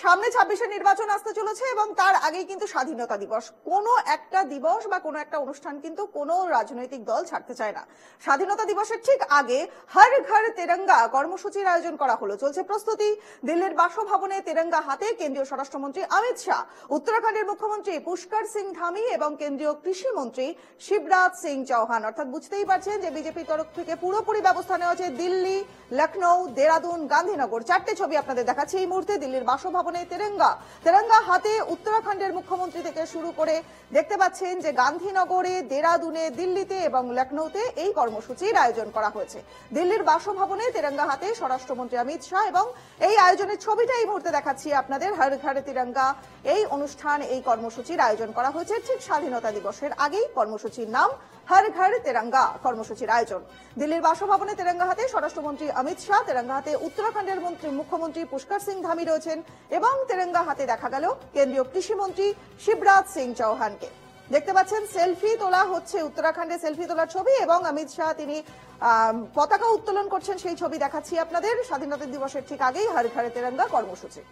সামনে 26-এর নির্বাচন আসতে চলেছে এবং তার আগেই কিন্তু স্বাধীনতা দিবস। কোনো একটা দিবস বা কোনো একটা অনুষ্ঠান কিন্তু কোনো রাজনৈতিক দল ছাড়তে চায় না। স্বাধীনতা দিবসের ঠিক আগে হর ঘর তেরঙ্গা কর্মসূচির আয়োজন করা হলো। চলছে প্রস্তুতি। দিল্লির বাসভবনে তেরঙ্গা হাতে কেন্দ্রীয় স্বরাষ্ট্রমন্ত্রী অমিত শাহ, উত্তরাখণ্ডের মুখ্যমন্ত্রী পুষ্কর সিং ধামি এবং কেন্দ্রীয় কৃষি মন্ত্রী শিবরাজ সিং চৌহান। অর্থাৎ বুঝতেই পারছেন যে বিজেপির তরফ থেকে পুরোপুরি ব্যবস্থা নেওয়া হয়েছে। দিল্লি, লখনৌ, দেরাদুন, গান্ধীনগর, চারটে ছবি আপনাদের দেখাচ্ছি এই মুহূর্তে। দিল্লির বাসভবনে তেরঙ্গা হাতে উত্তরাখণ্ডের মুখ্যমন্ত্রী থেকে শুরু করে দেখতে পাচ্ছেন যে গান্ধীনগরে, দেরাদুনে, দিল্লিতে এবং লখনৌতে এই কর্মসূচির আয়োজন করা হয়েছে। দিল্লির বাসভবনে তেরঙ্গা হাতে স্বরাষ্ট্রমন্ত্রী অমিত শাহ এবং এই আয়োজনের ছবিটা এই মুহূর্তে দেখাচ্ছি আপনাদের। হর ঘর তিরঙ্গা এই অনুষ্ঠান, এই কর্মসূচির আয়োজন করা হয়েছে ঠিক স্বাধীনতা দিবসের আগেই। কর্মসূচির নাম হর ঘর তেরঙ্গা কর্মসূচির আয়োজন। দিল্লির বাসভবনে তেরঙ্গা হাতে স্বরাষ্ট্রমন্ত্রী অমিত শাহ, তেরঙ্গা হাতে উত্তরাখণ্ডের মুখ্যমন্ত্রী পুষ্কর সিং ধামি রয়েছেন এবং তেরঙ্গা হাতে দেখা গেল কেন্দ্রীয় কৃষিমন্ত্রী শিবরাজ সিং চৌহানকে। দেখতে পাচ্ছেন সেলফি তোলা হচ্ছে, উত্তরাখণ্ডে সেলফি তোলার ছবি এবং অমিত শাহ তিনি পতাকা উত্তোলন করছেন সেই ছবি দেখাচ্ছি আপনাদের। স্বাধীনতা দিবসের ঠিক আগেই হর ঘর তেরঙ্গা কর্মসূচি।